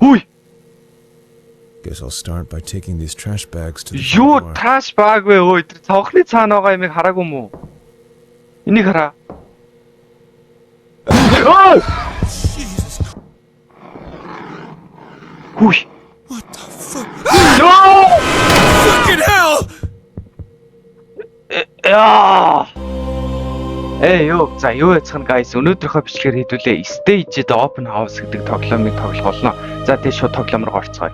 Ui! Guess I'll start by taking these trash bags to the Юу door. trash bag вэ өө? Тэр цонхны цаана байгаа юмыг хараагүй мүү? Энийг хараа. Ой! Ui! What the fuck? Ёо! Fucking hell! Яа! Ёо, за юу яцхан guys, өнөөдрийнхөө бичлэгээр хэдүүлээ Stage the Open House гэдэг тоглоомыг тоглох болно. За тэгээ шууд тоглоом руу орцгоё.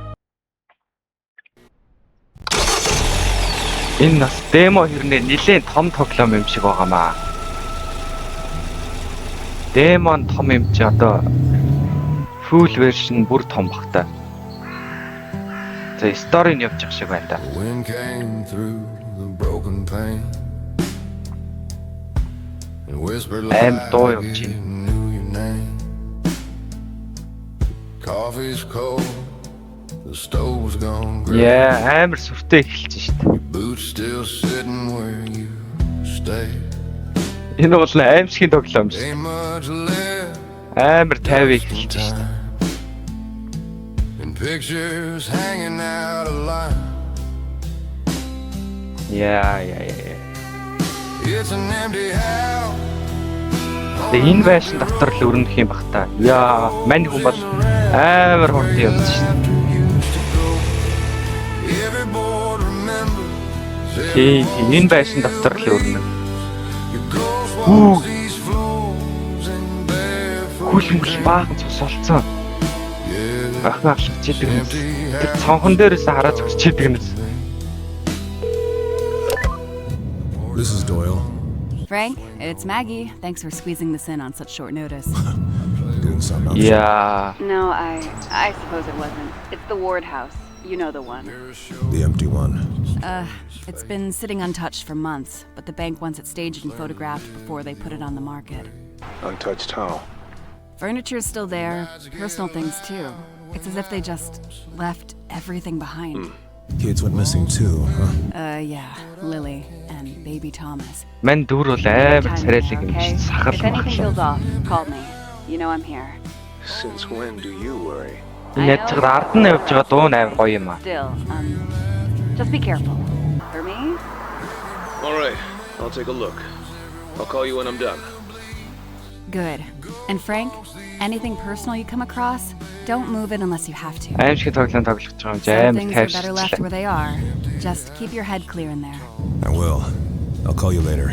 Энэ бас демо хэрнээ нэлээд том тоглоом юм шиг байгаамаа. Демон том юм чи одоо full version бүр том бах та. За story нь явж байгаа шиг байна да. Wind came through the broken pane and whispered like дуу it явж байна. knew your name. Coffee's cold, the stove's gone gray. Яа, амар сүртэй эхэлж шít. Your boots still sitting where you stayed. Энэ бол аим шиг тоглоом шүү. Ain't much left. Амар тайван эхэлж шít. And pictures hanging out of line. Яа. It's an empty house. Тэгээ энэ байшин дотор л өрнөх юм бах та. Яа, мань хүн бол амар хурд явж шít. Every board remembers. Тий, энэ байшин дотор л өрнөх. Walks these floors and barefoot. Хүлмэл баахан цус олцсон. Ахна алхаж идэг юм. Тэр цонхон дээрээс хараад зогсож идэг юм. This is Doyle. Frank, it's Maggie. Thanks for squeezing this in on such short notice. Didn't sound up. Яа. No, I suppose it wasn't. It's the Ward house. You know the one. The empty one. It's been sitting untouched for months, but the bank wants it staged and photographed before they put it on the market. Untouched how? Furniture's still there, personal things too. It's as if they just left everything behind. Kids went missing too, huh? Yeah, Lily and baby Thomas. Мань дүүр бол амар Time царайлаг юм okay? шиг сахал If anything feels махлаа. off, call me. You know I'm here. Since when do you worry? Энэ ядчгаар ард нь явж байгаа дуу амар гоё юм аа. Still, just be careful. For me? All right, I'll take a look. I'll call you when I'm done. Good. And Frank, anything personal you come across, don't move it unless you have to. Аим шиг тоглоом тоглож байгаа юм чи Some амар things are better left тайвширчлаа. where they are. Just keep your head clear in there. I will. I'll call you later.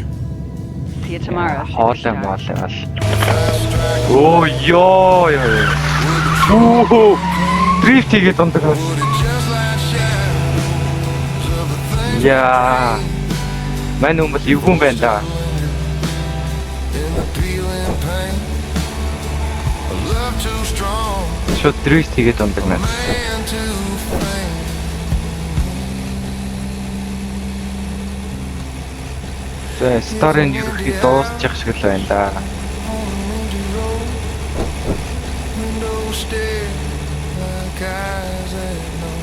See you tomorrow. Хоолой superstar. моолой бол. Оо ёо. Оо. Дрифт хийгээд ундаг бас. Яа. Мань хүн бол эвгүй юм байна да. Feeling pain. A love too strong Шууд дрифт хийгээд ундаг наа. and too faint. За сторийн ерөөхдөө дуусчих шиг л байна да. Window stare like eyes that know.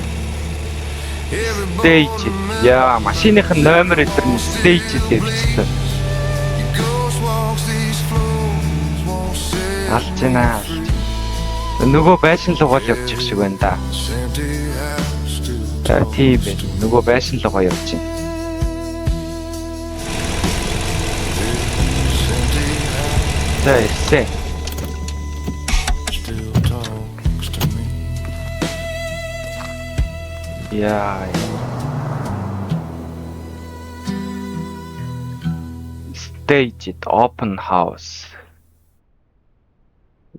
Every Stage. Яа, машиных нь номер өдр нь stage дээр бичсэн. ghost walks these floors, won't say Алж байна. Нөгөө байшин руу гол явчих шиг байна да. it's empty house too. За тийм байна. Нөгөө байшин руу явж байна. За ирсэ. Still talks to me. Яа. Stage it open house.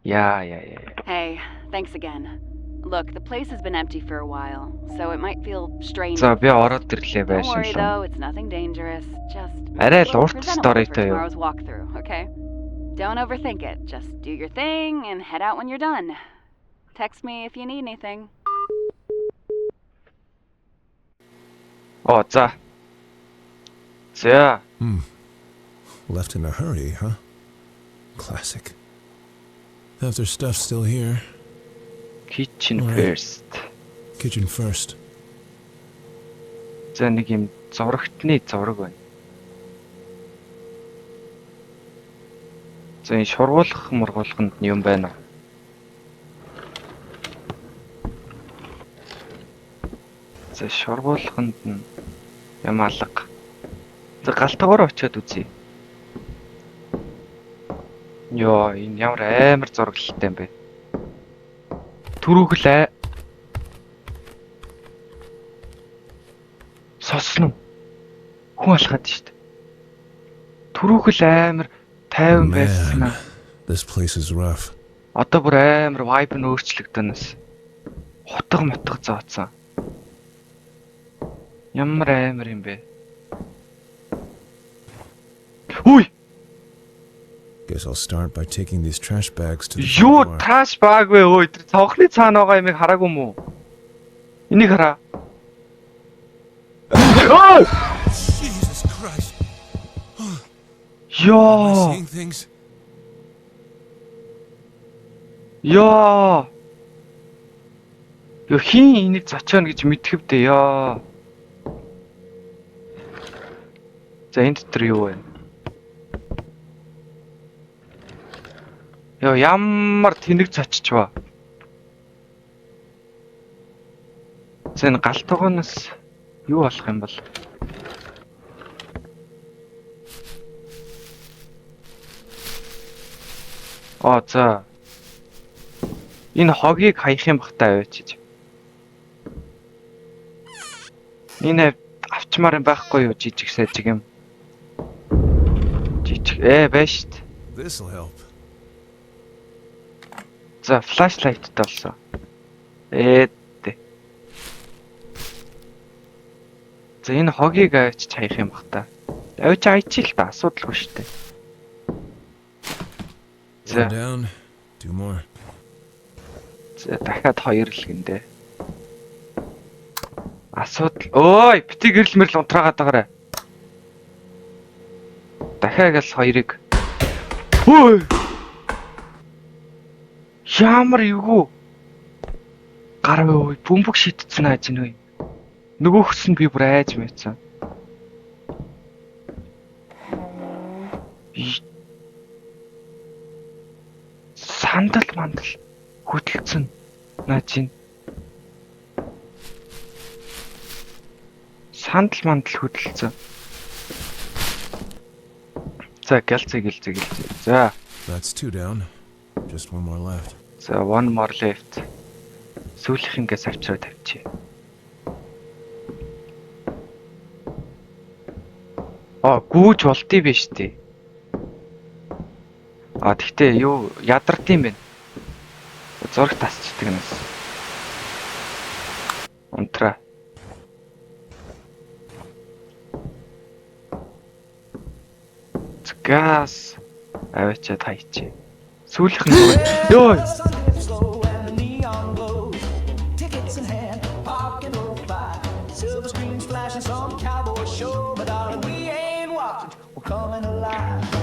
Яа. Hey, thanks again. Look, the place has been empty for a while, so it might feel strange. За би ороод ирлээ Don't байшин worry руу. though, it's nothing dangerous. Just Арай л look урт presentable storyтэй for юу? tomorrow's walkthrough, okay? Don't overthink it. Just do your thing and head out when you're done. Text me if you need anything. Оо за. За. Left in a hurry, huh? Classic. Have their stuff still here. Kitchen Alright. first. Kitchen first. За нэг юм зурагтны зураг байна. За энэ шургуулах мургуулханд юм байна уу? За шургуулганд нь юм алга. За галтгоор очиод үзье. Йоо, энэ ямар амар зураглалтай юм бэ? Түрүүглээ. Сосно. Хүн алхаад штт. Түрүүгэл амар тайван байсан аа. This place is rough. Одоо бүр амар vibe нь өөрчлөгдөнөс. Хутга мотго зооцсон. Ямар амар юм бэ? Үй! Guess I'll start by taking these trash bags to the Юу front door. траш баг вэ өө? Тэр цонхны цаана байгаа юмыг хараагүй мүү? Энийг хараа. Ой! Jesus Christ! Ёо! Seeing things? Ёо! Ёо хин энийг зочино гэж мэдхэвдээ ёо. За энэ дотор юу вэ? Ёо ямар тэнэг зочиж ба. За энэ галтгоноос юу болох юм бол? За. Энэ хогийг хаях юм бахтай авчиж. Энэ авчмаар юм байхгүй юу жижиг сайжиг юм. Жижиг байж штт. This'll help. За флашлайттай болсон. Дээ. За энэ хогийг авчиж хаях юм бахтай. Авч айчил та асуудалгүй штт. One down, two more. За дахиад 2 л гиндэ. Асуудал. Ой, бити гэрэл мэрл унтраагаад байгаарай. Дахиад л 2-ыг. Ой! Ямар эвгүй. Гар ой, бөмбөг шидсэн ааж нэ. Нөгөөхс нь би бүр айж мэйцэн. Сандал мандал хөдөлцөн наа чинь. Сандал мандал хөдөлцөн. За гэлцэг. За. That's two down. Just one more left. За one more left. Сүүлийнхингээс авчраа тавьчих. Гүүж болдгий биш тий. Тэгтээ юу ядард юм бэ? Зураг тасчдаг нас. Унтра. Газ авчаад хайчих. Сүүлийнх нь ёо.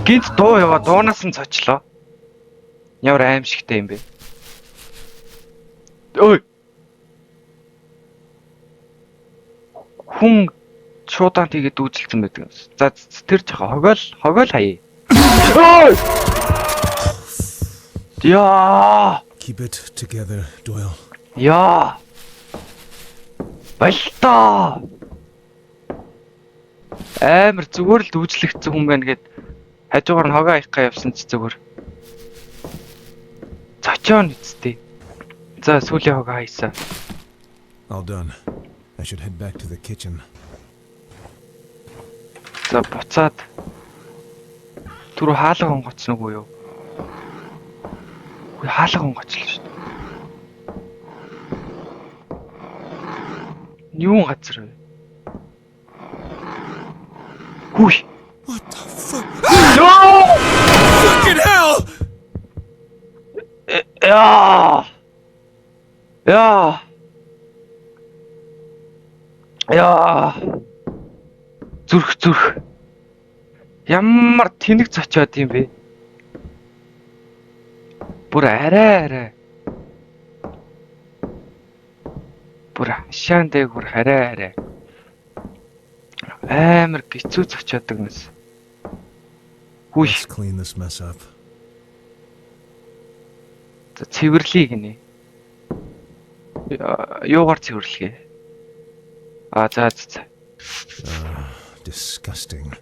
Гинт дуу яваа дуунаас нь цочлоо. Ямар аимшигтай юм бэ? Ой. Хүн шуудаан тийгээд дүүжилсэн байдаг. За тэр жоо хогоол хаяа. Ой! Яа! Keep it together, Doyle. Яа! Балта! Амар зүгээр л дүүжлэгдсэн хүн байна гэд хажуугаар нь хогоо аяггаа явсан ч зүгээр. Зочоон үсттэй. За сүүлийн хогоо хайсаа. All done. I should head back to the kitchen. За буцаад түрүү хаалга онгоцно уу юу? Үгүй хаалга онгоцлоо шүү дээ. Юун газар вэ? Хүй. What the fuck? Ёо! Fucking hell! Яа! Зүрх. Ямар тэнэг зочиод юм бэ? Бүр арай. Бүр шаан дээгүр арай. Амар гизүү зочиодог нас. Хүй. Let's clean this mess up. За цэвэрлэе гинэ. Юугаар цэвэрлэгээ? За. Disgusting.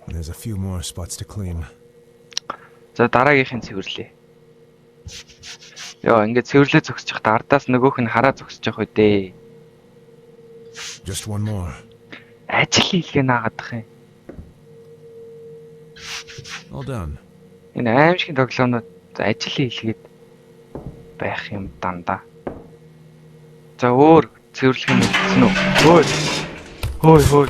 There's a few more spots to clean. За дараагийнхын цэвэрлэе. Яа, ингээд цэвэрлээ зогсож байхдаа ардаас нөгөөх нь хараа зогсож явах үдээ. Just one more. Ажил хийлгээ наагаадах юм. All done. Энэ аимшигын тоглоомнууд ажил хийлгээд байх юм дандаа. За өөр цэвэрлэх юм хэлсэн үү? Хөөй.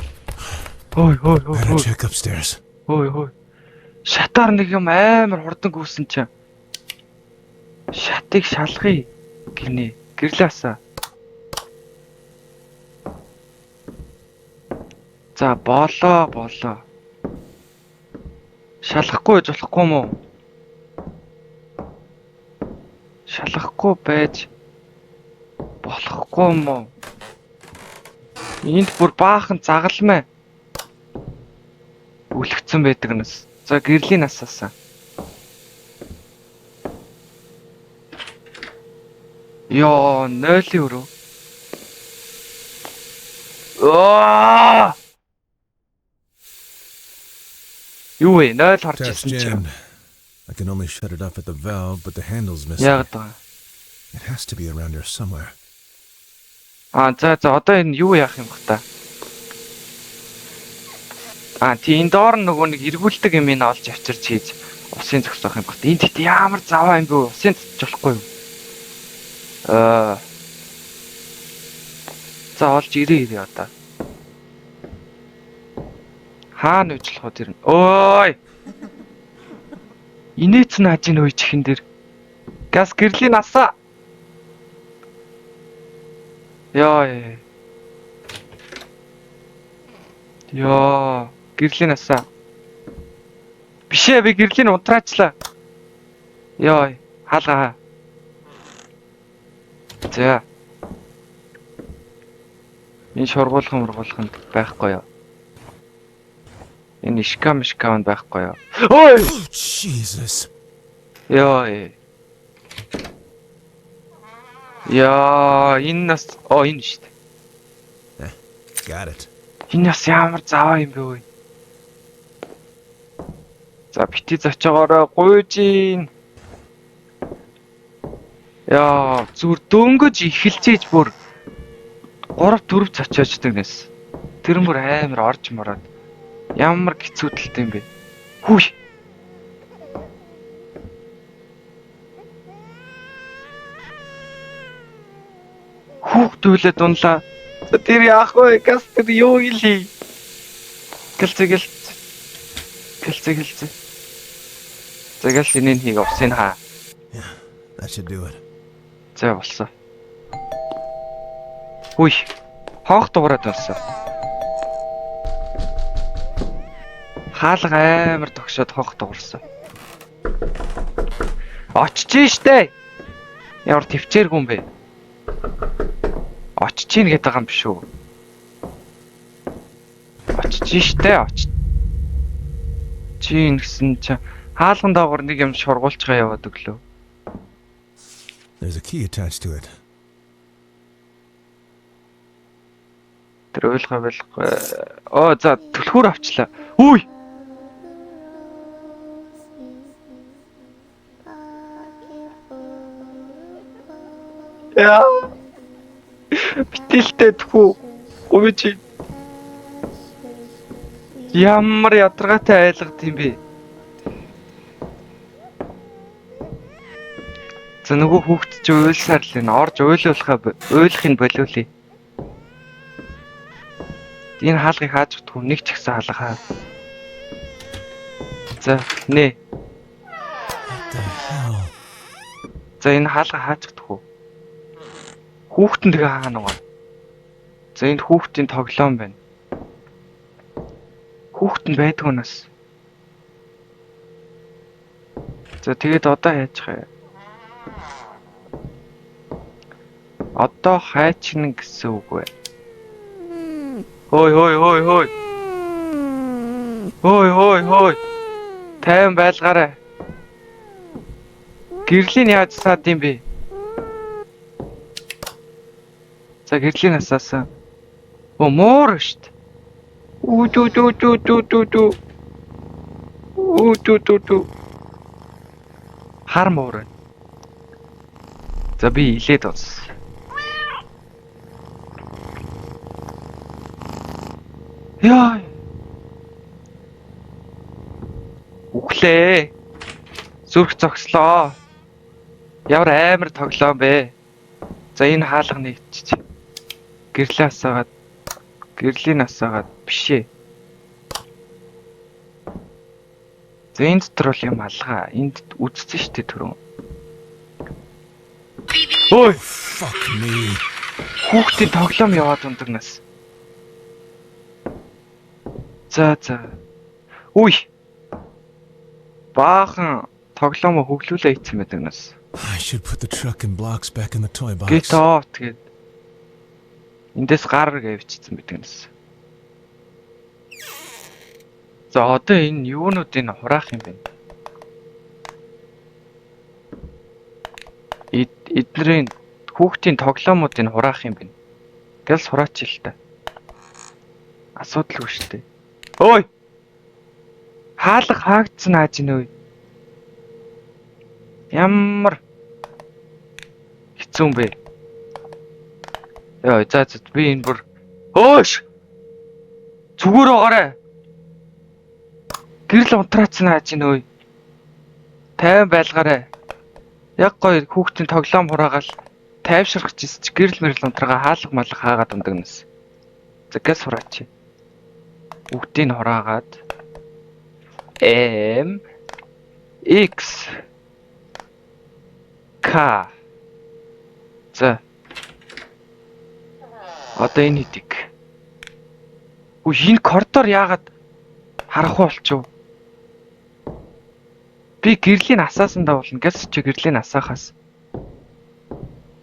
Better check upstairs. Хөөй. Шатаар нэг юм амар хурдан гүйсэн чинь. Шатыг шалгая гинэ. Гэрлээсаа. За болоо. Шалгахгүй байж болохгүй юм уу? Шалгахгүй байж болохгүй юм уу? Энд бүр баахан загалмай үлгцэн байдаг нас. За гэрлийн насаасаа. Ёо, 0-ийн өрөө. Юу вэ? 0 харж Tap's ирсэн чинь. jammed. I can only shut it off at the valve, but the handle's missing. Яагаад байгаа? It has to be around here somewhere. За одоо энэ юу яах юм бэ та? Тийм доор нөгөө нэг эргүүлдэг юм ин олж авчирч хийж усын зогсоох юм бэ? Энд тэгт ямар заваа юм бэ? Усын цоцож болохгүй юу? За олж ирээ одоо. Хаана үжлэх вэ тэр? Ой! Инээц нь хажийн үе чихэн дээр. Газ гэрлийн насаа. Яа. Гэрлийн насаа. Бишээ би гэрлийн унтраачлаа. Яа, хаалгаа. За. Энэ шургуулхан байхгүй юу? Энэ шкам байхгүй юу? Ой! Oh, Jesus. Яа. Энэ нас энэ шүү дээ. Got it. Энэ нас ямар заваа юм бэ вэ? За бити зочоогоорой гуйж ийн. Зүр дөнгөж эхэлжээж бүр 3-4 зочоождаг нэс. Тэр мөр амар орж мараад. Ямар хэцүүдэлтэй юм бэ? Хүй. Хүүхдүүлээ дунлаа. За тэр яах вэ? Газ тэр юу хийлээ? Гэлцээ. Загал энэ хийг овсын хаа. That should do it. За болсон. Хүй. Хоох дуурайд болсон. Хаалга амар тогшоод хоох дуурсан. Очиж штэ. Ямар төвчээргүй юм бэ? Очиж ийн гэдэг байгаа юм биш үү? Очиж штэ. Чин гэсэн чинь хаалган даагуур нэг юм шургуулчгаа яваад өглөө. There's a key attached to it. Тэр ойлгоогүй. За түлхүүр авчлаа. Үй. Битэлтэй тхүү. Өвч. Ямар ядаргаатай айлгад юм бэ? За нөгөө хүүхд чи уйлсаар л энэ орж уйлахын болиулъя. Энэ хаалгыг хааж өгдөг нэг ч ихсэн хаалгаа. За нэ. За энэ хаалга хааж өгдөг үү? Хүүхдэн тэгээ хаана байгаа? За энэ хүүхдийн тоглоом байна. Хүүхдэн байдаг унаас. За тэгээд одоо яаж хаа? Одоо хайчна гэсэн үг вэ? Хөөй. Тайван байлгаарай. Гэрлийн яаж саад юм бэ? За гэрлийн насаасан. Оо муур штт. Үү дүү дүү дүү дүү дүү дүү. Үү дүү дүү дүү. Хар муур байна. За би илээд ус. Яа. Үхлээ. Зүрх зогслоо. Ямар амар тоглоом бэ? За энэ хаалга нэгтчих. Гэрлээ асаагаад гэрлийн асаагаад бишээ. За энэ дотор бол юм алгаа. Энд үзсэн шүү дээ түрүүн. Ой, Fuck me. хүүхдийн тоглоом яваад ундагнаас. За. Үй. Баахан тоглоомоо хөглүүлээ ийцэн мэдэгнээс. I should put the truck and blocks back in the toy box. Get off тэгээд эндээс гар гэвчихсэн мэдэгнээс. За одоо энэ юунуудыг хураах юм бэ? Эднэрийн хүүхдийн тоглоомуудыг хураах юм бэ? Гэл сураач л та. Асуудалгүй шүү дээ. Ой! Хаалга хаагдсан ааж нөө. Ямар хэцүү юм бэ? Яа, за би энэ бүр хөөш! Зүгээр байгаарай. Гэрэл унтраацсан ааж нөө. Тайван байлгаарай. Яг гоё хүүхдийн тоглоом хураагаал тайвширах гэсэн чи гэрэл мэрэл унтраагаа хаалга малга хаагаад ундагнаас. За гэс сураач. Бүгдийг хураагаад M X К. За. Одоо энэ хэдик. Үгүй энэ коридор яагаад харахгүй болчихв? Би гэрлийн асаасан давуулна. Гэс чи гэрлийн асаахаас.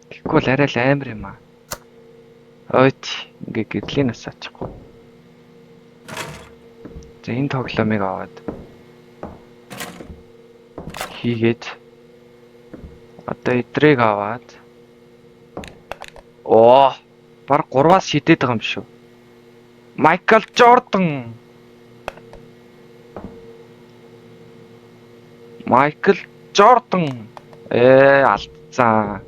Тэгэхгүй л арай л амар юм аа. Ойт ингээ гэрлийн асаачихгүй. За энэ тоглоомыг аваад хийгээд одоо эдрийг аваад баг 3-аас шидэд байгаа юм шүү. Майкл Жордан. Алдсан.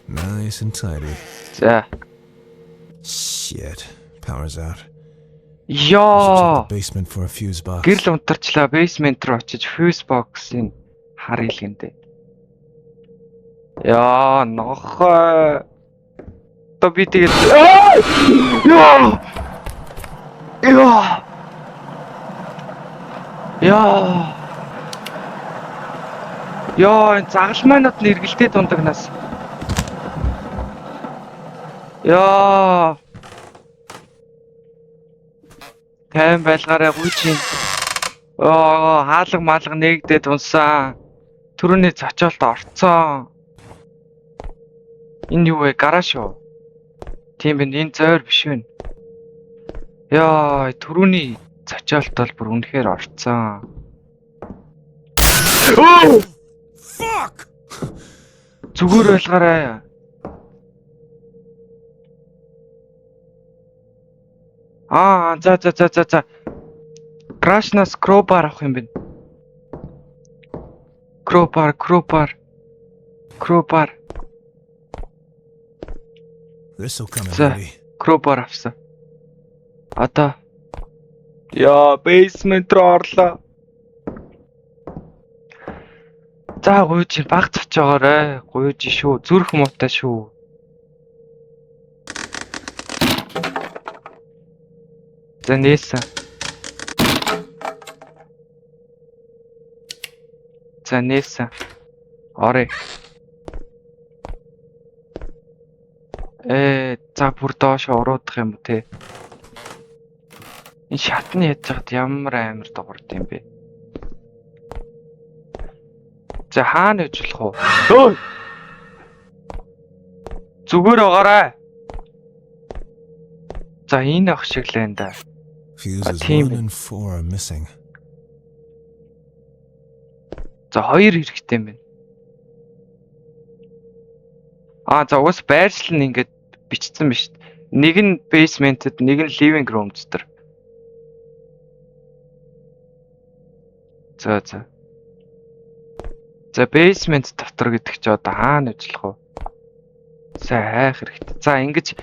Nice and tidy. За. Shit. Power's out. Яа. The basement for a fuse box. Гэрэл унтарчлаа. Basement руу очиж fuse box-ыг харъя л гэнэ. Яа, нохой. Одоо би тэгээд Яа, энэ загалмайнууд нь эргэлдээд ундагнаас. Яа. Тайван байлгаарай гүйчин. Хаалга маалга нээгдээд унсан. Түрүүний зочоолт орцсон. Энэ юу вэ? Гараж уу? Тийм байна. Энэ зойр биш вэ? Яа, түрүүний зочоолт бол бүр үнэхээр орцсон. Fuck! Зүгээр байлгаарай. За. Крашнас крowbar авах юм бэ? Crowbar. This'll come in За, handy. crowbar авсан. Одоо яа, basement руу орлоо. За, гуйж баг цочоогоорой. Гуйж шүү. Зүрх муутай шүү. За, нээсэн. Орой. За бүр доош уруудах юм уу те. Энэ шатны яаж чад ямар амар дуурд юм бэ? За хаана гэж болох вэ? Зүгээр байгаарай. За энэ ах шиг л энэ да. Fuses team. 1 and 4 are missing. За хоёр хэрэгтэй юм байна. За уус байршил нь ингээд бичсэн биз. Нэг нь basemented, нэг нь living room дотор. За. За basement дотор гэдэг чи одоо хаана ажиллах вэ? За хайх хэрэгтэй. За ингэж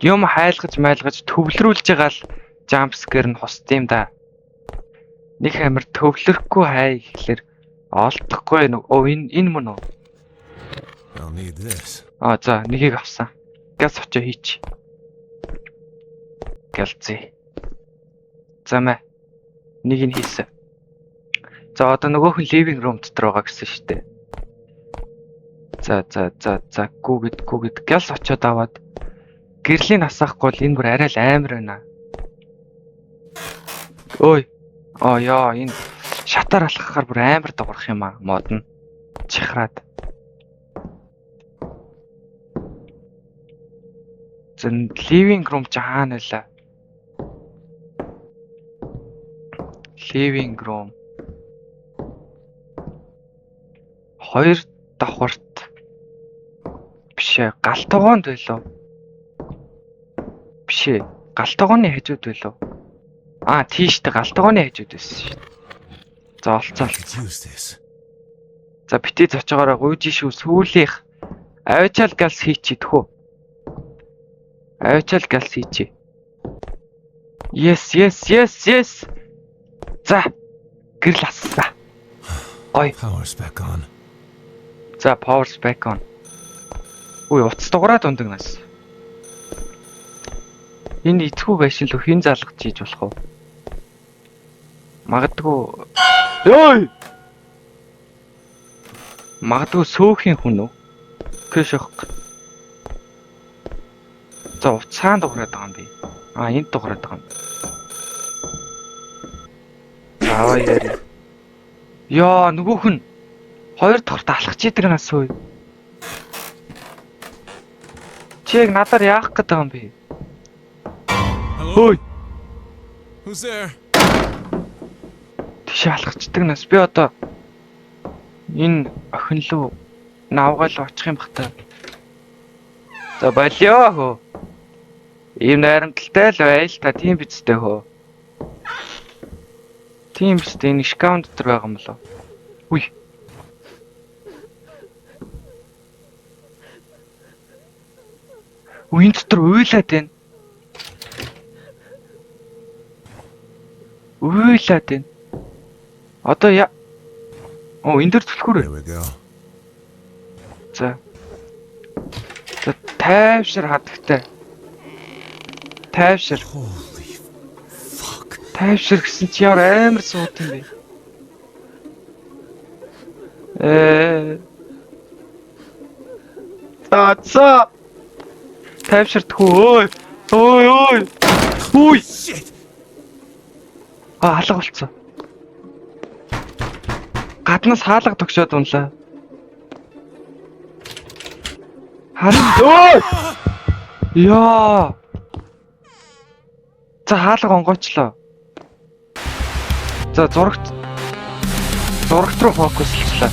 юм хайлгаж төвлөрүүлж байгаа л jump scare нь хосд юм да. Нэг амир төвлөрөхгүй хай гэхлээр олдохгүй нүг. Энэ мөн үү? I'll need this. За нэгийг авсан. Газ очоо хийч. Гэлзээ. За мэ. Нэг нь хийсэн. За одоо нөгөөх нь living room дотор байгаа гэсэн шүү дээ. За гүгэд гялс очоод аваад гэрлийн асаахгүй л энэ бүр арай л амар байна. Ой. Яа энэ шатаар алхахаар бүр амар дуурах юм аа мод нь. Чихраад. Зэн living room ч хаана вэ? Living room. Хоёр давхарт бишээ галтгоонд байлоо. Бишээ галтгооны хажууд байлоо. Тийштэй галтгооны хажууд байсан шүү. За олцоо. Could use this. За битээ зочоогоороо гуйж шүү сүүлийнх авчаал галс хийчих тхүү. Авчаал галс хийчих. Yes. За гэрэл ассаа. Ой. Power's back on. За power's back on. Үй утас дугаараа дундагнаас. Энэ итгүү байшин л хин залгаж хийж болох уу? Магадгүй сөөхийн хүн үү? Кэшх. За уцаан дугаараад байгаа юм би. Энд дугаараад байгаа юм. Аваа яри. Яа нөгөөх нь хоёр дахь алхаж идэг нас уу? Чиг надаар яах гээд байгаа юм бэ? Hello? Ой. Who's there? Тийш алхацдаг нас би одоо энэ охин лөө навгаал очих юм бах та. За болио хөө. Ийм найрамдалтай л байл та тийм бицтэй хөө. Тийм биз дээ энэ шкаун дотор байгаа юм болоо. Үй. Үин дотор уйлаад байна. Одоо энэ дөр түлхүүр. There we go. За тайвшир хадагтай. Тайвшир. Holy fuck. Тайвшир гэсэн чи яар амар суут юм бэ? За. Тайвширтгүй. Ой. Shit. Алга болцсон. Гаднаас хаалга тогшоод унлаа. Яа. За хаалга онгойчлоо. За зурагт руу фокуслууллаа.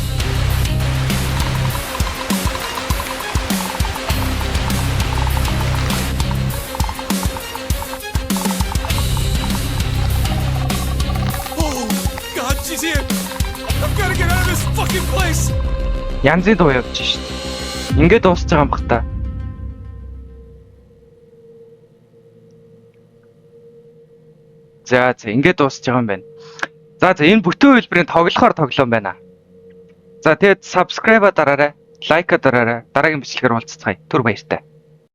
Oh, God, she's here. I've got to get out of this fucking place. Янзын дуу явж шít. Ингээд дуусч байгаа юм бах та. За ингээд дуусч байгаа юм байна. За энэ бүтэн хэлбэрийн тоглоом байна. За тэгээд subscribe дараарай, лайк дараарай, дараагийн бичлэгээр уулзцгаая. Түр баяртай.